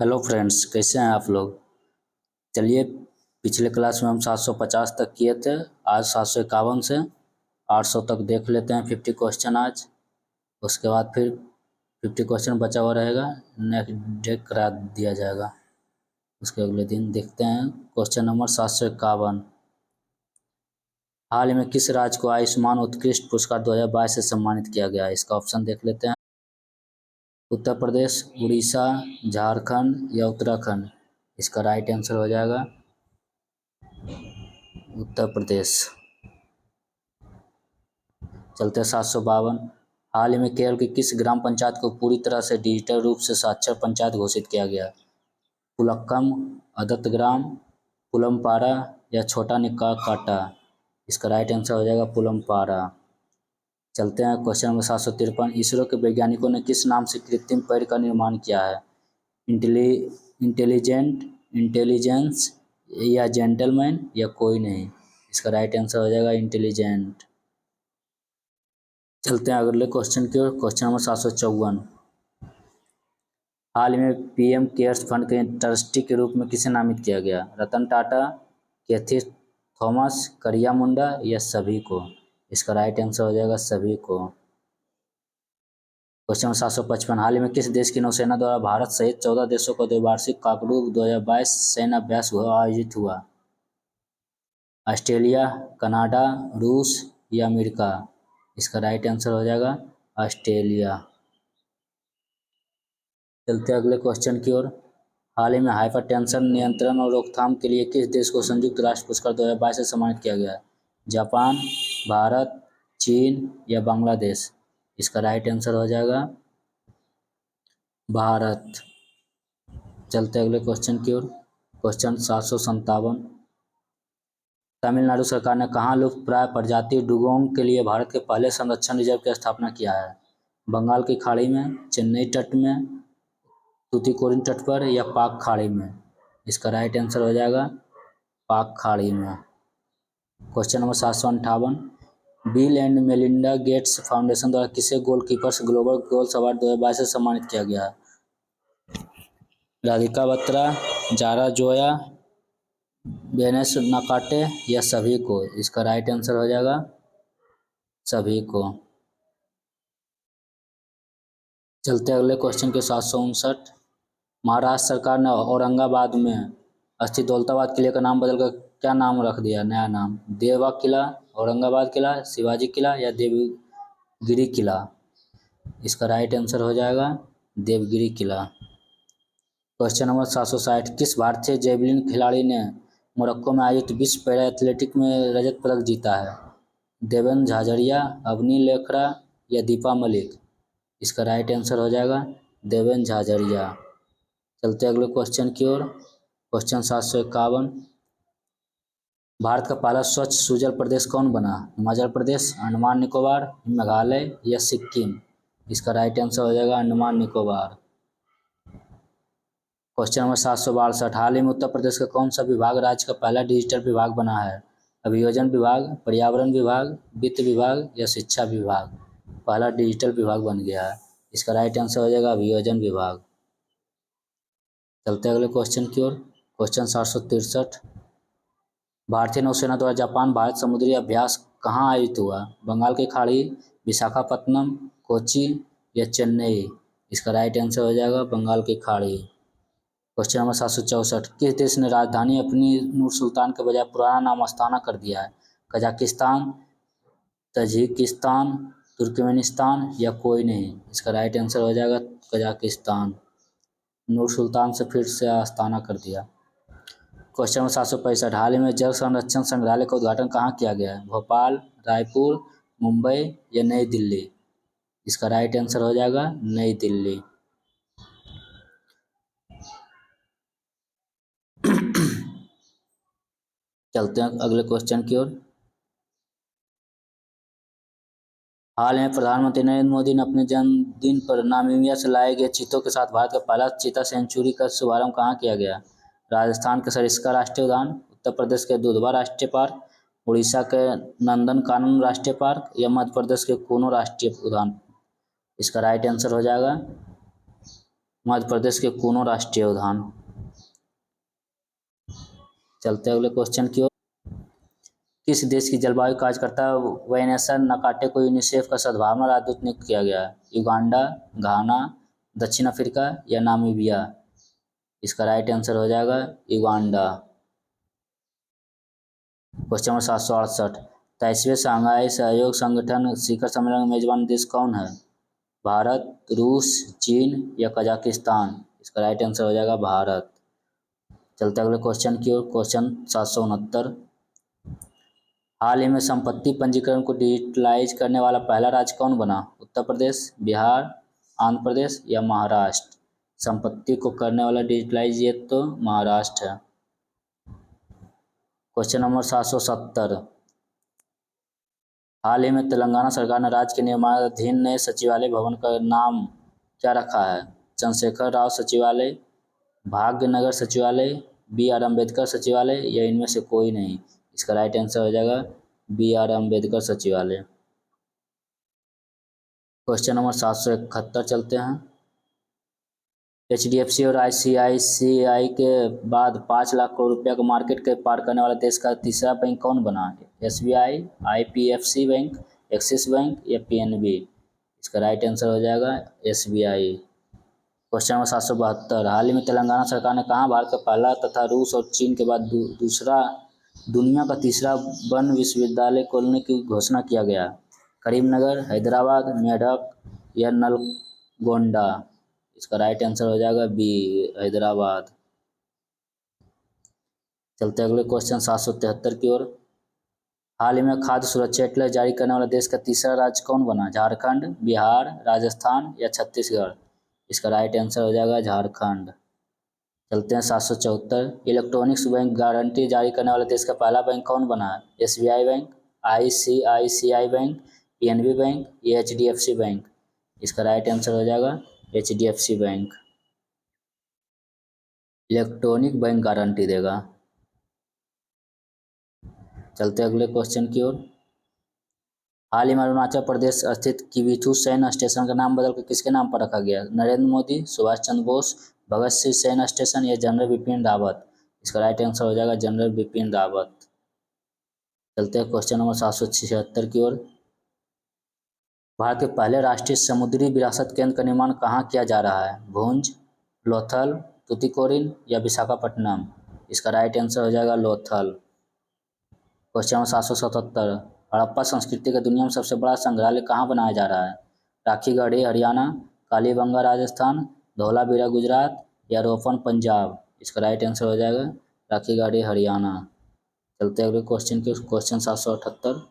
Hello friends, कैसे हैं आप लोग। चलिए, पिछले क्लास में हम 750 तक किए थे। आज 751 से 800 तक देख लेते हैं। 50 क्वेश्चन आज, उसके बाद फिर 50 क्वेश्चन बचा हुआ रहेगा, नेक्स्ट डे करा दिया जाएगा। उसके अगले दिन देखते हैं क्वेश्चन नंबर 751। हाल ही में किस राज्य को आयुष्मान उत्कृष्ट पुरस्कार 2022 से सम्मानित किया गया है। इसका ऑप्शन देख लेते हैं। उत्तर प्रदेश, उड़ीसा, झारखंड या उत्तराखंड। इसका राइट आंसर हो जाएगा उत्तर प्रदेश। चलते हैं 752। हाल ही में केरल की किस ग्राम पंचायत को पूरी तरह से डिजिटल रूप से साक्षर पंचायत घोषित किया गया। पुलक्कम, अदत्त ग्राम, पुलमपारा या छोटा निकाकाटा। इसका राइट आंसर हो जाएगा पुलमपारा। चलते हैं क्वेश्चन नंबर 753। इसरो के वैज्ञानिकों ने किस नाम से कृत्रिम पैर का निर्माण किया है। इंटेलिजेंट, इंटेलिजेंस या जेंटलमैन या कोई नहीं। इसका राइट आंसर हो जाएगा इंटेलिजेंट। चलते हैं अगले क्वेश्चन की ओर। Question number 754। हाल ही में पीएम केयर्स फंड के ट्रस्टी के रूप में किसे नामित किया गया। रतन टाटा, कैथी थॉमस, करिया मुंडा या सभी को। इसका राइट आंसर हो जाएगा सभी को। Question number 755। हाल ही में किस देश की नौसेना द्वारा भारत सहित 14 देशों का द्विवार्षिक काकड़ू 2022 सैन्य अभ्यास आयोजित हुआ। ऑस्ट्रेलिया, कनाडा, रूस या अमेरिका। इसका राइट आंसर हो जाएगा ऑस्ट्रेलिया। चलते अगले क्वेश्चन की ओर। हाल ही में हाइपरटेंशन नियंत्रण और रोकथाम के लिए किस देश को संयुक्त राष्ट्र पुरस्कार 2022 से सम्मानित किया गया है। जापान, भारत, चीन या बांग्लादेश। इसका राइट आंसर हो जाएगा भारत। चलते अगले क्वेश्चन की ओर। क्वेश्चन 757। तमिलनाडु सरकार ने कहाँ लुप्तप्राय प्रजाति डुगोंग के लिए भारत के पहले संरक्षण रिजर्व की स्थापना किया है। बंगाल की खाड़ी में, चेन्नई तट में, तूतीकोरिन तट पर या पाक खाड़ी में। इसका राइट आंसर हो जाएगा पाक खाड़ी में। Question number 758। Bill and Melinda Gates foundation द्वारा किसे गोलकीपर्स ग्लोबल गोल्स अवार्ड 2022 से सम्मानित किया गया है। राधिका बत्रा, जारा जोया, बेनेस नकाटे या सभी को। इसका राइट आंसर हो जाएगा सभी को। चलते अगले क्वेश्चन के 759। महाराष्ट्र सरकार ने औरंगाबाद में स्थित दौलताबाद किले का नाम बदलकर क्या नाम रख दिया, नया नाम। देवा किला, औरंगाबाद किला, शिवाजी किला या देवगिरी किला। इसका राइट आंसर हो जाएगा देवगिरी किला। Question number 760। किस भारतीय जेवलिन खिलाड़ी ने मोरक्को में आयोजित विश्व पैरा एथलेटिक में रजत पदक जीता है। देवेंद्र झाझड़िया, अवनी लेखरा या दीपा मलिक। इसका राइट आंसर हो जाएगा देवेंद्र झाझड़िया। चलते अगले क्वेश्चन की ओर। क्वेश्चन 751। भारत का पहला स्वच्छ सुजल प्रदेश कौन बना। हिमाचल प्रदेश, अंडमान निकोबार, मेघालय या सिक्किम। इसका राइट आंसर हो जाएगा अंडमान निकोबार। Question number 762। हाल ही में उत्तर प्रदेश का कौन सा विभाग राज्य का पहला डिजिटल विभाग बना है। अभियोजन विभाग, पर्यावरण विभाग, वित्त विभाग या शिक्षा विभाग। पहला डिजिटल विभाग बन गया है। इसका राइट आंसर हो जाएगा अभियोजन विभाग। चलते अगले क्वेश्चन की ओर। क्वेश्चन 763। भारतीय नौसेना द्वारा जापान भारत समुद्री अभ्यास कहाँ आयोजित हुआ। बंगाल की खाड़ी, विशाखापत्तनम, कोची या चेन्नई। इसका राइट आंसर हो जाएगा बंगाल की खाड़ी। Question number 764। किस देश ने राजधानी अपनी नूर सुल्तान के बजाय पुराना नाम अस्ताना कर दिया है। कजाकिस्तान, तजिकिस्तान, तुर्कमेनिस्तान या कोई नहीं। इसका राइट आंसर हो जाएगा कजाकिस्तान। नूर सुल्तान से फिर से अस्ताना कर दिया। Question number 765। हाल ही में जल संरक्षण संग्रहालय का उद्घाटन कहाँ किया गया है। भोपाल, रायपुर, मुंबई या नई दिल्ली। इसका राइट आंसर हो जाएगा नई दिल्ली। चलते हैं अगले क्वेश्चन की ओर। हाल में प्रधानमंत्री नरेंद्र मोदी ने अपने जन्मदिन पर नामीबिया से लाए गए चीतों के साथ भारत का पहला चीता सेंचुरी का शुभारंभ कहाँ किया गया। राजस्थान के सरिस्का राष्ट्रीय उद्यान, उत्तर प्रदेश के दुधवा राष्ट्रीय पार्क, उड़ीसा के नंदनकानन राष्ट्रीय पार्क या मध्य प्रदेश के कूनो राष्ट्रीय उद्यान। इसका राइट आंसर हो जाएगा मध्य प्रदेश के कूनो राष्ट्रीय उद्यान। चलते हैं अगले क्वेश्चन की ओर। किस देश की जलवायु कार्यकर्ता वैनेसा नकाटे को यूनिसेफ का सद्भावना राजदूत नियुक्त किया गया है? युगांडा, घाना, दक्षिण अफ्रीका या नामीबिया? इसका राइट आंसर हो जाएगा युगांडा। Question number 768। 23वें शंघाई सहयोग संगठन शिखर सम्मेलन का मेजबान देश कौन है? भारत, रूस, चीन या कजाकिस्तान? इसका राइट आंसर हो जाएगा भारत। चलते अगले क्वेश्चन की ओर। क्वेश्चन 769। हाल ही में संपत्ति पंजीकरण को डिजिटलाइज करने वाला पहला राज्य कौन बना? उत्तर प्रदेश, बिहार, आंध्र प्रदेश या महाराष्ट्र? संपत्ति को करने वाला डिजिटलाइज ये तो महाराष्ट्र है। Question number 770। हाल ही में तेलंगाना सरकार ने राज्य के निर्माणाधीन नए सचिवालय भवन का नाम क्या रखा है? चंद्रशेखर राव सचिवालय, भाग्यनगर सचिवालय, बी आर अम्बेडकर सचिवालय या इनमें से कोई नहीं? इसका राइट आंसर हो जाएगा बी आर अम्बेडकर सचिवालय। क्वेश्चन नंबर 771 चलते हैं। HDFC और ICICI के बाद 5 लाख करोड़ रुपया का मार्केट कैप पार करने वाला देश का तीसरा बैंक कौन बना? SBI, IPFC bank, axis bank या PNB? इसका राइट आंसर हो जाएगा SBI। Question number 772। हाल ही में तेलंगाना सरकार ने कहाँ भारत का पहला तथा रूस और चीन के बाद दूसरा दुनिया का तीसरा वन विश्वविद्यालय खोलने की घोषणा किया गया? करीमनगर, हैदराबाद, मेरठ या नलगोंडा? इसका राइट आंसर हो जाएगा बी, हैदराबाद। चलते अगले क्वेश्चन 773 की ओर। हाल ही में खाद्य सुरक्षा एटलस जारी करने वाला देश का तीसरा राज्य कौन बना? झारखंड, बिहार, राजस्थान या छत्तीसगढ़? इसका राइट आंसर हो जाएगा झारखंड। चलते हैं 774। इलेक्ट्रॉनिक्स बैंक गारंटी जारी करने वाले देश का पहला बैंक कौन बना है? SBI bank, ICICI bank, PNB bank या HDFC बैंक? इसका राइट आंसर हो जाएगा HDFC bank. Electronic bank guarantee देगा। चलते अगले क्वेश्चन की ओर। हाल ही में अरुणाचल प्रदेश स्थित किबिथु सैन्य स्टेशन का नाम बदलकर किसके नाम पर रखा गया? नरेंद्र मोदी, सुभाष चंद्र बोस, भगत सिंह सैन्य स्टेशन या जनरल बिपिन रावत? इसका राइट आंसर हो जाएगा जनरल बिपिन रावत। चलते हैं क्वेश्चन नंबर 776 की ओर। भारत के पहले राष्ट्रीय समुद्री विरासत केंद्र का निर्माण कहाँ किया जा रहा है? भुज, लोथल, तूतीकोरिन या विशाखापट्टनम? इसका राइट आंसर हो जाएगा लोथल। Question number 777। हड़प्पा संस्कृति का दुनिया में सबसे बड़ा संग्रहालय कहाँ बनाया जा रहा है? राखीगढ़ी हरियाणा, कालीबंगा राजस्थान, धौलावीरा गुजरात या रोपन पंजाब? इसका राइट आंसर हो जाएगा राखीगढ़ी हरियाणा। चलते अगले क्वेश्चन के। क्वेश्चन 778।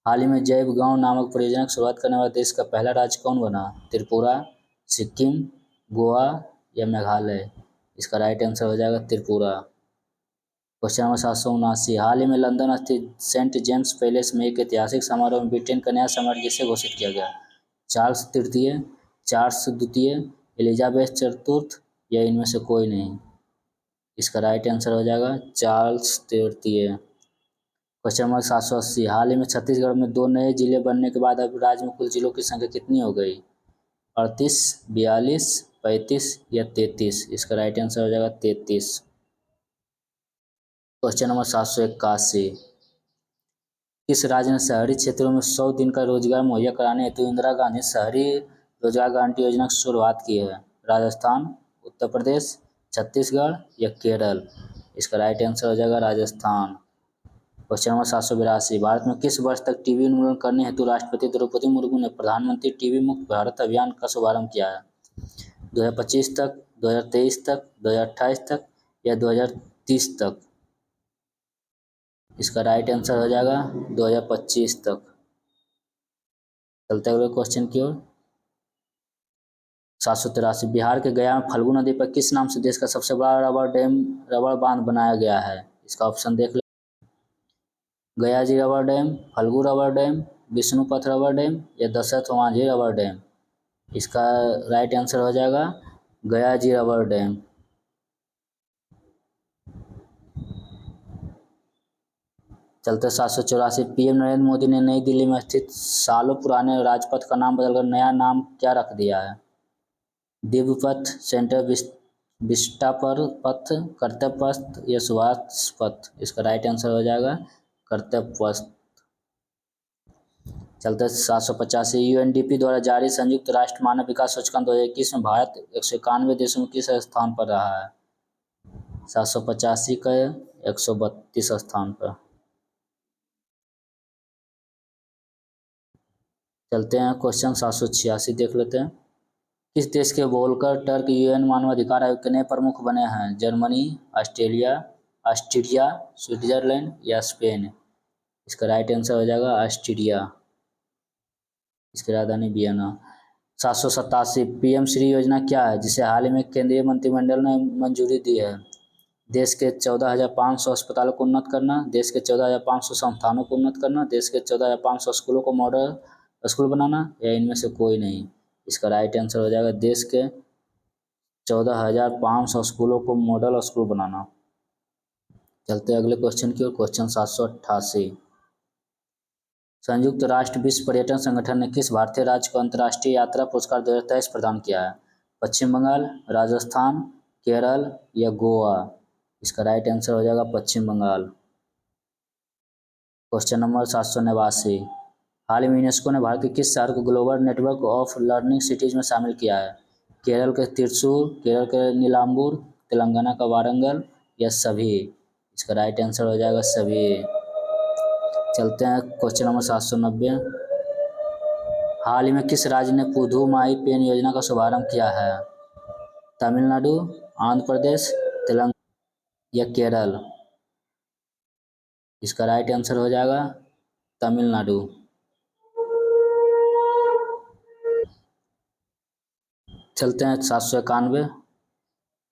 हाल ही में जैव गांव नामक परियोजना की शुरुआत करने वाला देश का पहला राज्य कौन बना? त्रिपुरा, सिक्किम, गोवा या मेघालय? इसका राइट आंसर हो जाएगा त्रिपुरा। Question number 779। हाल ही में लंदन स्थित सेंट जेम्स पैलेस में एक ऐतिहासिक समारोह में ब्रिटेन का नया सम्राट किसे घोषित किया गया? चार्ल्स तृतीय, चार्ल्स द्वितीय, एलिजाबेथ चतुर्थ या इनमें से कोई नहीं? इसका राइट आंसर हो जाएगा चार्ल्स तृतीय। Question number 780। हाल ही में छत्तीसगढ़ में 2 नए जिले बनने के बाद अब राज्य में कुल जिलों की संख्या कितनी हो गई? 38, 42, 35 या 33? इसका राइट आंसर हो जाएगा 33। Question number 781। किस राज्य ने शहरी क्षेत्रों में 100 दिन का रोजगार मुहैया कराने हेतु इंदिरा गांधी शहरी रोजगार गारंटी योजना की शुरुआत की है? राजस्थान, उत्तर प्रदेश, छत्तीसगढ़ या केरल? इसका राइट आंसर हो जाएगा राजस्थान। Question number 782। भारत में किस वर्ष तक टीबी उन्मूलन करने हेतु राष्ट्रपति द्रौपदी मुर्मू ने प्रधानमंत्री टीबी मुक्त भारत अभियान का शुभारंभ किया है? 2025 तक, 2023 तक, 2028 तक या 2030 तक? इसका राइट आंसर हो जाएगा 2025 तक। चलते हुए क्वेश्चन की ओर। 783। बिहार के गया में फल्गु नदी पर किस नाम से देश का सबसे बड़ा रबड़ बांध बनाया गया है? इसका ऑप्शन देख ले। गया जी रबड़ डैम, फल्गु रबड़ डैम, विष्णुपथ रबड़ डैम या दशरथ मांझी रबड़ डैम? इसका राइट आंसर हो जाएगा गया जी रबड़ डैम। चलते 784। पीएम नरेंद्र मोदी ने नई दिल्ली में स्थित सालों पुराने राजपथ का नाम बदलकर नया नाम क्या रख दिया है? दिव्य पथ, सेंटर विस्टा पर पथ, कर्तव्य पथ या सुभाष पथ? इसका राइट आंसर हो जाएगा कर्तव्य पथ। चलते 785 यूएनडीपी द्वारा जारी संयुक्त राष्ट्र मानव विकास सूचकांक 2021 में भारत 191 देशों में किस स्थान पर रहा है? 785 का 132 स्थान पर। चलते हैं क्वेश्चन 786 देख लेते हैं। किस देश के वोल्कर टर्क यूएन मानवाधिकार आयोग के नए प्रमुख बने हैं? जर्मनी, ऑस्ट्रिया, स्विट्जरलैंड या स्पेन? इसका राइट आंसर हो जाएगा ऑस्ट्रिया, इसकी राजधानी वियना। 787 पीएम श्री योजना क्या है जिसे हाल ही में केंद्रीय मंत्रिमंडल ने मंजूरी दी है? देश के 14,500 अस्पतालों को उन्नत करना, देश के 14,500 संस्थानों को उन्नत करना, देश के 14,500 स्कूलों को मॉडल स्कूल बनाना या इनमें से कोई नहीं? इसका राइट आंसर हो जाएगा देश के 14,500 स्कूलों को मॉडल स्कूल बनाना। चलते हैं अगले क्वेश्चन की ओर। क्वेश्चन 788 संयुक्त राष्ट्र विश्व पर्यटन संगठन ने किस भारतीय राज्य को अंतर्राष्ट्रीय यात्रा पुरस्कार 2023 प्रदान किया है? पश्चिम बंगाल, राजस्थान, केरल या गोवा? इसका राइट आंसर हो जाएगा पश्चिम बंगाल। क्वेश्चन नंबर 789 हाल ही में यूनेस्को ने भारत के किस शहर को global network of learning cities में शामिल किया है? केरल के त्रिशूर, केरल के नीलाम्बूर, तेलंगाना का वारंगल या सभी? इसका राइट आंसर हो जाएगा सभी। चलते हैं क्वेश्चन नंबर 790 हाल ही में किस राज्य ने पुदुमाई पेन योजना का शुभारंभ किया है? तमिलनाडु, आंध्र प्रदेश, तेलंगाना या केरल? इसका राइट आंसर हो जाएगा तमिलनाडु। चलते हैं 791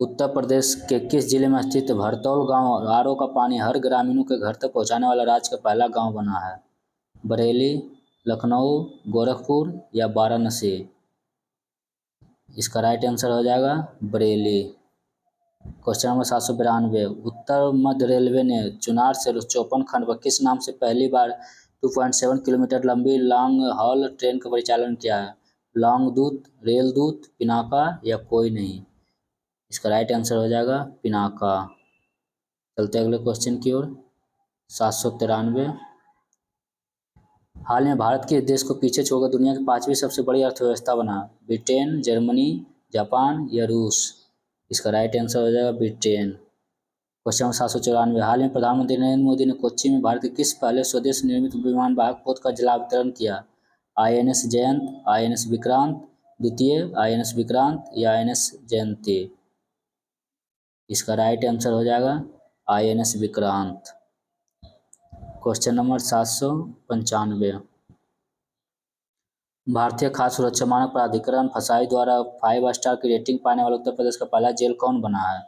उत्तर प्रदेश के किस जिले में स्थित भरतौल गांव आरओ का पानी हर ग्रामीणों के घर तक पहुंचाने वाला राज्य का पहला गांव बना है? बरेली, लखनऊ, गोरखपुर या वाराणसी? इसका राइट आंसर हो जाएगा बरेली। क्वेश्चन नंबर 792 उत्तर मध्य रेलवे ने चुनार से चौपन खंड पर किस नाम से पहली बार 2.7 किलोमीटर लंबी लॉन्ग हॉल ट्रेन का परिचालन किया है? लॉन्ग दूत, रेल दूत, पिनाका या कोई नहीं? इसका राइट आंसर हो जाएगा पिनाका। चलते अगले क्वेश्चन की ओर। 793 हाल में भारत किस देश को पीछे छोड़कर दुनिया की 5वीं सबसे बड़ी अर्थव्यवस्था बना? ब्रिटेन, जर्मनी, जापान या रूस? इसका राइट आंसर हो जाएगा ब्रिटेन। क्वेश्चन नंबर 794 हाल में प्रधानमंत्री नरेंद्र मोदी ने कोच्चि में भारत के किस पहले स्वदेश निर्मित विमान वाहक पोत का जलावतरण किया? आईएनएस जयंत, आईएनएस विक्रांत द्वितीय, आईएनएस विक्रांत या आईएनएस जयंती? इसका राइट आंसर हो जाएगा आईएनएस विक्रांत। क्वेश्चन नंबर 795 भारतीय खाद्य सुरक्षा मानक प्राधिकरण फसाई द्वारा 5 स्टार की रेटिंग पाने वाला उत्तर प्रदेश का पहला जेल कौन बना है?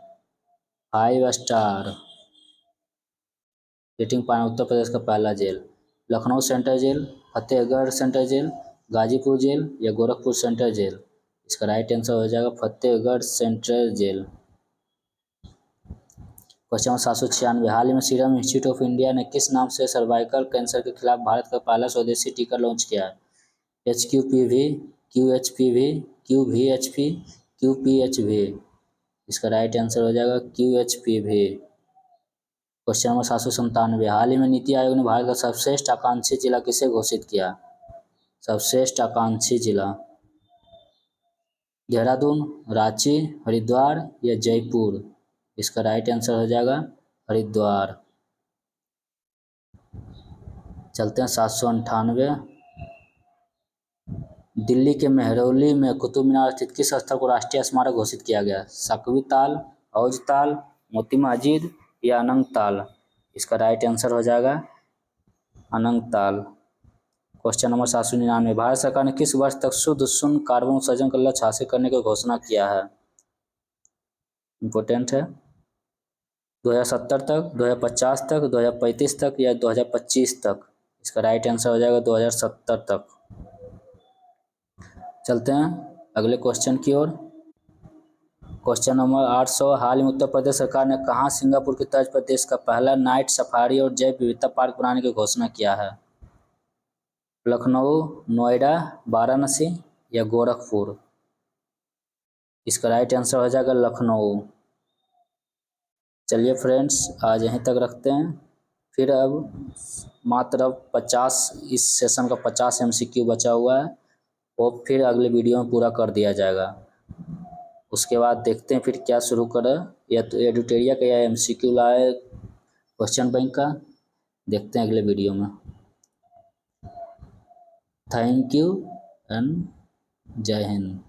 5 स्टार रेटिंग पाने उत्तर प्रदेश का पहला jail. Lucknow central jail, Fatehgarh central jail, Ghazipur jail या गोरखपुर सेंट्रल जेल? इसका राइट आंसर हो जाएगा Fatehgarh central jail. Question number 796 हाल ही में सीरम इंस्टीट्यूट ऑफ इंडिया ने किस नाम से सर्वाइकल कैंसर के खिलाफ भारत का पहला स्वदेशी टीका लॉन्च किया है? HQPV, QHPV, QVHP, QPHV? इसका राइट आंसर हो जाएगा QHPV। क्वेश्चन नंबर 797 हाल ही में नीति आयोग ने भारत का सर्वश्रेष्ठ आकांक्षी जिला किसे घोषित किया? सर्वश्रेष्ठ आकांक्षी जिला देहरादून, रांची, हरिद्वार या जयपुर? इसका राइट आंसर हो जाएगा हरिद्वार। चलते हैं 798 दिल्ली के मेहरौली में कुतुब मीनार स्थित किस स्थल को राष्ट्रीय स्मारक घोषित किया गया? साकवी ताल, हौज ताल, मोती मस्जिद या अनंग ताल? इसका राइट आंसर हो जाएगा अनंग ताल। क्वेश्चन नंबर 799 भारत सरकार ने किस वर्ष तक शुद्ध शून्य कार्बन उत्सर्जन का लक्ष्य हासिल करने की घोषणा किया है? इम्पोर्टेंट है। 2070 तक, 2050 तक, 2035 तक या 2025 तक? इसका राइट आंसर हो जाएगा 2070 तक। चलते हैं अगले क्वेश्चन की ओर। क्वेश्चन नंबर 800 हाल ही में उत्तर प्रदेश सरकार ने कहाँ सिंगापुर की तर्ज पर देश का पहला नाइट सफारी और जैव विविधता पार्क बनाने की घोषणा किया है? लखनऊ, नोएडा, वाराणसी या गोरखपुर? इसका राइट आंसर हो जाएगा लखनऊ। चलिए फ्रेंड्स, आज यहीं तक रखते हैं। फिर अब मात्र 50, इस सेशन का 50 MCQ बचा हुआ है, वो फिर अगले वीडियो में पूरा कर दिया जाएगा। उसके बाद देखते हैं फिर क्या शुरू करें, या तो एडिटोरिया का या MCQ लाए क्वेश्चन बैंक का। देखते हैं अगले वीडियो में। थैंक यू एंड जय हिंद।